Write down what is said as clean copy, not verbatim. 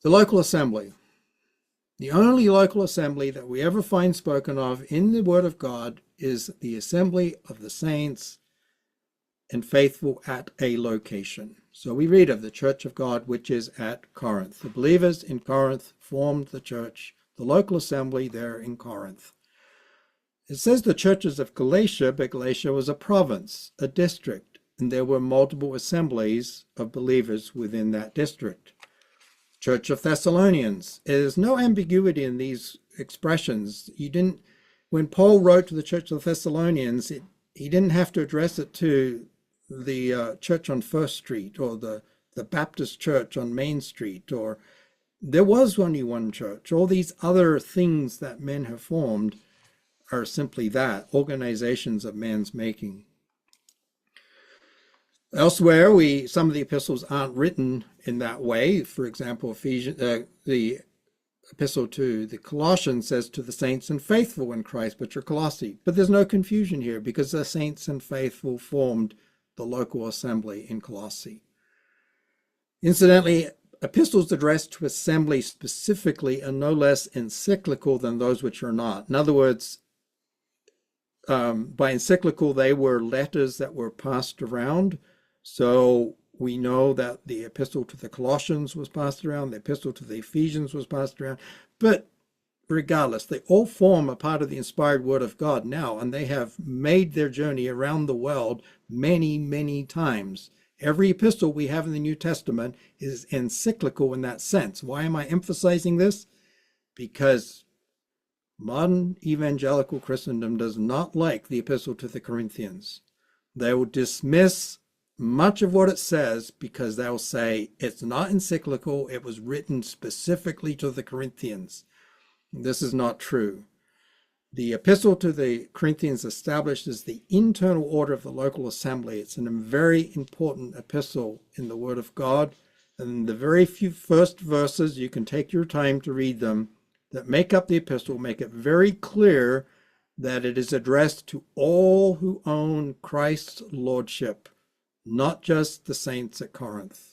The local assembly. The only local assembly that we ever find spoken of in the Word of God is the assembly of the saints and faithful at a location. So we read of the church of God, which is at Corinth. The believers in Corinth formed the church, the local assembly there in Corinth. It says the churches of Galatia, but Galatia was a province, a district, and there were multiple assemblies of believers within that district. Church of Thessalonians. There's no ambiguity in these expressions. When Paul wrote to the Church of Thessalonians, he didn't have to address it to the church on First Street or the Baptist church on Main Street, or there was only one church. All these other things that men have formed are simply that, organizations of man's making. Elsewhere, some of the epistles aren't written in that way. For example, the epistle to the Colossians says to the saints and faithful in Christ, but you're Colossae. But there's no confusion here because the saints and faithful formed the local assembly in Colossae. Incidentally, epistles addressed to assembly specifically are no less encyclical than those which are not. In other words, by encyclical, they were letters that were passed around. So we know that the epistle to the Colossians was passed around, the epistle to the Ephesians was passed around. But regardless, they all form a part of the inspired Word of God now, and they have made their journey around the world many, many times. Every epistle we have in the New Testament is encyclical in that sense. Why am I emphasizing this? Because modern evangelical Christendom does not like the epistle to the Corinthians. They will dismiss much of what it says because they'll say it's not encyclical, it was written specifically to the Corinthians. This is not true. The epistle to the Corinthians establishes the internal order of the local assembly. It's a very important epistle in the Word of God. And the very few first verses, you can take your time to read them, that make up the epistle, make it very clear that it is addressed to all who own Christ's lordship, not just the saints at Corinth.